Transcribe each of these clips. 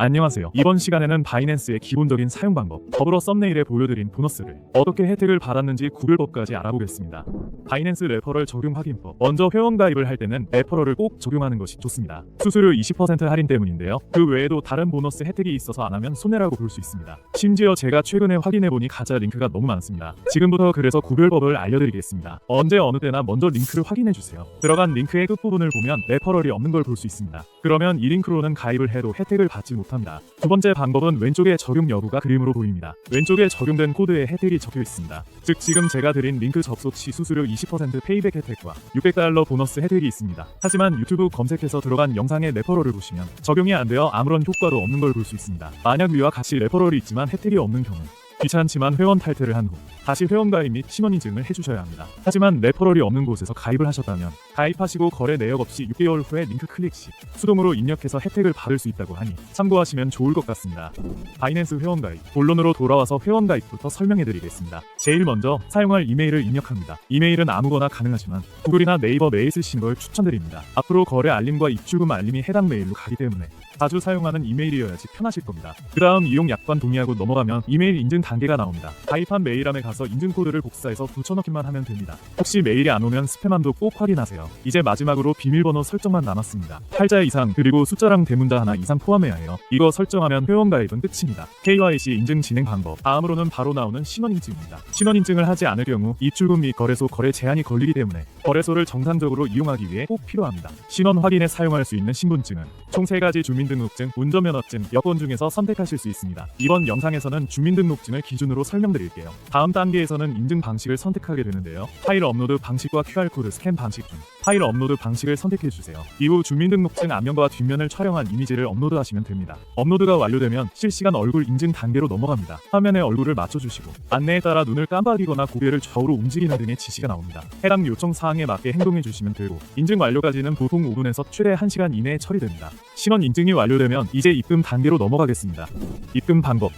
안녕하세요. 이번 시간에는 바이낸스의 기본적인 사용 방법, 더불어 썸네일에 보여드린 보너스를 어떻게 혜택을 받았는지 구별법까지 알아보겠습니다. 바이낸스 레퍼럴 적용 확인법. 먼저 회원 가입을 할 때는 레퍼럴을 꼭 적용하는 것이 좋습니다. 수수료 20% 할인 때문인데요. 그 외에도 다른 보너스 혜택이 있어서 안 하면 손해라고 볼 수 있습니다. 심지어 제가 최근에 확인해보니 가짜 링크가 너무 많습니다. 지금부터 그래서 구별법을 알려드리겠습니다. 언제 어느 때나 먼저 링크를 확인해주세요. 들어간 링크의 끝부분을 보면 레퍼럴이 없는 걸 볼 수 있습니다. 그러면 이 링크로는 가입을 해도 혜택을 받지 못합니다. 두 번째 방법은 왼쪽에 적용 여부가 그림으로 보입니다. 왼쪽에 적용된 코드에 혜택이 적혀 있습니다. 즉 지금 제가 드린 링크 접속 시 수수료 20% 페이백 혜택과 $600 보너스 혜택이 있습니다. 하지만 유튜브 검색해서 들어간 영상의 레퍼럴을 보시면 적용이 안 되어 아무런 효과도 없는 걸 볼 수 있습니다. 만약 위와 같이 레퍼럴이 있지만 혜택이 없는 경우 귀찮지만 회원 탈퇴를 한 후 다시 회원 가입 및 신원 인증을 해주셔야 합니다. 하지만 레퍼럴이 없는 곳에서 가입을 하셨다면 가입하시고 거래 내역 없이 6개월 후에 링크 클릭 시 수동으로 입력해서 혜택을 받을 수 있다고 하니 참고하시면 좋을 것 같습니다. 바이낸스 회원 가입. 본론으로 돌아와서 회원 가입부터 설명해드리겠습니다. 제일 먼저 사용할 이메일을 입력합니다. 이메일은 아무거나 가능하지만 구글이나 네이버 메일 쓰시는 걸 추천드립니다. 앞으로 거래 알림과 입출금 알림이 해당 메일로 가기 때문에 자주 사용하는 이메일이어야지 편하실 겁니다. 그 다음 이용 약관 동의하고 넘어가면 이메일 인증 단계가 나옵니다. 가입한 메일함에 가서 인증 코드를 복사해서 붙여넣기만 하면 됩니다. 혹시 메일이 안 오면 스팸함도 꼭 확인하세요. 이제 마지막으로 비밀번호 설정만 남았습니다. 팔자 이상 그리고 숫자랑 대문자 하나 이상 포함해야 해요. 이거 설정하면 회원 가입은 끝입니다. KYC 인증 진행 방법. 다음으로는 바로 나오는 신원 인증입니다. 신원 인증을 하지 않을 경우 입출금 및 거래소 거래 제한이 걸리기 때문에 거래소를 정상적으로 이용하기 위해 꼭 필요합니다. 신원 확인에 사용할 수 있는 신분증은 총 3가지 주민등록증, 운전면허증, 여권 중에서 선택하실 수 있습니다. 이번 영상에서는 주민등록증을 기준으로 설명드릴게요. 다음 단계에서는 인증 방식을 선택하게 되는데요. 파일 업로드 방식과 QR코드 스캔 방식 중 파일 업로드 방식을 선택해주세요. 이후 주민등록증 앞면과 뒷면을 촬영한 이미지를 업로드하시면 됩니다. 업로드가 완료되면 실시간 얼굴 인증 단계로 넘어갑니다. 화면에 얼굴을 맞춰주시고 안내에 따라 눈을 깜빡이거나 고개를 좌우로 움직이는 등의 지시가 나옵니다. 해당 요청 사항에 맞게 행동해주시면 되고 인증 완료까지는 보통 5분에서 최대 1시간 이내에 처리됩니다. 신원 인증이 완료되면 이제 입금 단계로 넘어가겠습니다. 입금 방법.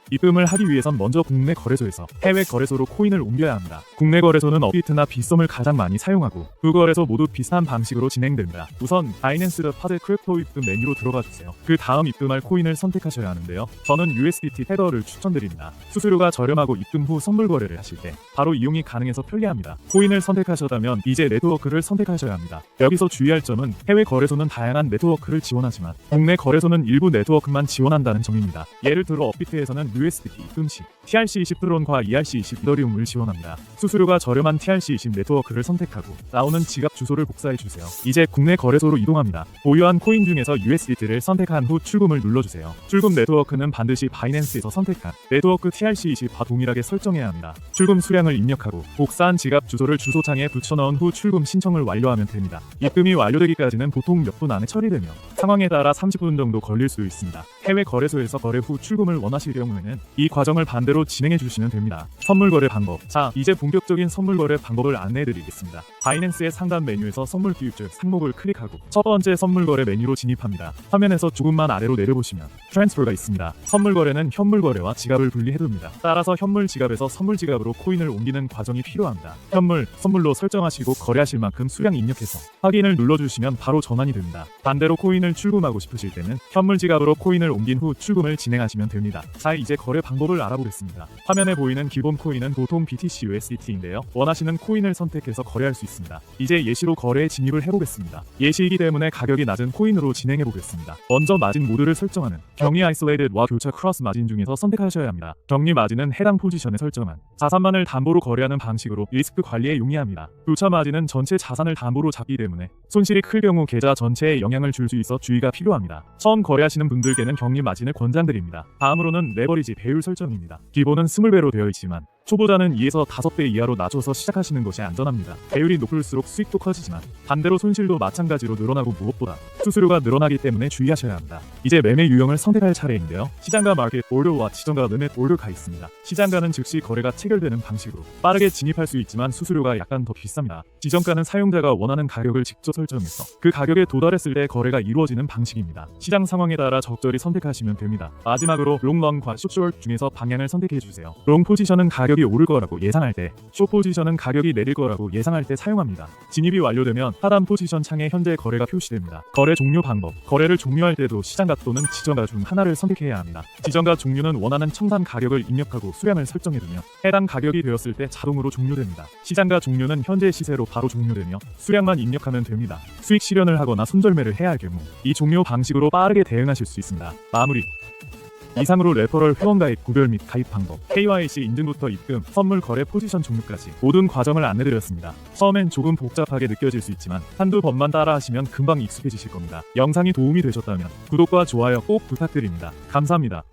입금을 하기 위해선 먼저 국내 거래소에서 해외 거래소로 코인을 옮겨야 합니다. 국내 거래소는 업비트나 빗썸을 가장 많이 사용하고 두 거래소 모두 비슷한 방식으로 진행됩니다. 우선 바이낸스 파드 크립토 입금 메뉴로 들어가 주세요. 그 다음 입금할 코인을 선택하셔야 하는데요. 저는 USDT 테더를 추천드립니다. 수수료가 저렴하고 입금 후 선물 거래를 하실 때 바로 이용이 가능해서 편리합니다. 코인을 선택하셨다면 이제 네트워크를 선택하셔야 합니다. 여기서 주의할 점은 해외 거래소는 다양한 네트워크를 지원하지만 국내 거래소는 일부 네트워크만 지원한다는 점입니다. 예를 들어 업비트에서는 USDT 입금 시 TRC20 트론과 ERC20 이더리움을 지원합니다. 수수료가 저렴한 TRC20 네트워크를 선택하고 나오는 지갑 주소를 복사해주세요. 이제 국내 거래소로 이동합니다. 보유한 코인 중에서 USDT를 선택한 후 출금을 눌러주세요. 출금 네트워크는 반드시 바이낸스에서 선택한 네트워크 TRC20과 동일하게 설정해야 합니다. 출금 수량을 입력하고 복사한 지갑 주소를 주소창에 붙여넣은 후 출금 신청을 완료하면 됩니다. 입금이 완료되기까지는 보통 몇 분 안에 처리되며 상황에 따라 30분 정도 걸릴 수도 있습니다. 해외 거래소에서 거래 후 출금을 원하실 경우에는 이 과정을 반대로 진행해 주시면 됩니다. 선물 거래 방법. 자, 이제 본격적인 선물 거래 방법을 안내해 드리겠습니다. 바이낸스의 상단 메뉴에서 선물 퓨처 상목을 클릭하고 첫 번째 선물 거래 메뉴로 진입합니다. 화면에서 조금만 아래로 내려보시면 트랜스퍼가 있습니다. 선물 거래는 현물 거래와 지갑을 분리해둡니다. 따라서 현물 지갑에서 선물 지갑으로 코인을 옮기는 과정이 필요합니다. 현물, 선물로 설정하시고 거래하실 만큼 수량 입력해서 확인을 눌러주시면 바로 전환이 됩니다. 반대로 코인을 출금하고 싶으실 때는 현물 지갑으로 코인을 옮긴 후 출금을 진행하시면 됩니다. 자, 이제 거래 방법을 알아보겠습니다. 화면에 보이는 기본 코인은 보통 BTC USDT인데요. 원하시는 코인을 선택해서 거래할 수 있습니다. 이제 예시로 거래에 진입을 해보겠습니다. 예시이기 때문에 가격이 낮은 코인으로 진행해보겠습니다. 먼저 마진 모드를 설정하는 격리 아이솔레이트와 교차 크로스 마진 중에서 선택하셔야 합니다. 격리 마진은 해당 포지션에 설정한 자산만을 담보로 거래하는 방식으로 리스크 관리에 용이합니다. 교차 마진은 전체 자산을 담보로 잡기 때문에 손실이 클 경우 계좌 전체에 영향을 줄 수 있어 주의가 필요합니다. 처음 거래하시는 분들께는 격리 마진을 권장드립니다. 다음으로는 레버리지 배율 설정입니다. 기본은 20배로 되어 있지만 초보자는 2에서 5배 이하로 낮춰서 시작하시는 것이 안전합니다. 배율이 높을수록 수익도 커지지만 반대로 손실도 마찬가지로 늘어나고 무엇보다 수수료가 늘어나기 때문에 주의하셔야 합니다. 이제 매매 유형을 선택할 차례인데요. 시장가 마켓 올더와 지정가 리밋 올더가 있습니다. 시장가는 즉시 거래가 체결되는 방식으로 빠르게 진입할 수 있지만 수수료가 약간 더 비쌉니다. 지정가는 사용자가 원하는 가격을 직접 설정해서 그 가격에 도달했을 때 거래가 이루어지는 방식입니다. 시장 상황에 따라 적절히 선택하시면 됩니다. 마지막으로 롱, 런과 숏 중에서 방향을 선택해주세요. 롱 포지션은 가격 가격이 오를 거라고 예상할 때, 숏 포지션은 가격이 내릴 거라고 예상할 때 사용합니다. 진입이 완료되면 하단 포지션 창에 현재 거래가 표시됩니다. 거래 종료 방법. 거래를 종료할 때도 시장가 또는 지정가 중 하나를 선택해야 합니다. 지정가 종류는 원하는 청산 가격을 입력하고 수량을 설정해두며 해당 가격이 되었을 때 자동으로 종료됩니다. 시장가 종료는 현재 시세로 바로 종료되며 수량만 입력하면 됩니다. 수익 실현을 하거나 손절매를 해야 할 경우 이 종료 방식으로 빠르게 대응하실 수 있습니다. 마무리. 이상으로 레퍼럴 회원가입 구별 및 가입 방법, KYC 인증부터 입금, 선물 거래 포지션 종료까지 모든 과정을 안내드렸습니다. 처음엔 조금 복잡하게 느껴질 수 있지만 한두 번만 따라하시면 금방 익숙해지실 겁니다. 영상이 도움이 되셨다면 구독과 좋아요 꼭 부탁드립니다. 감사합니다.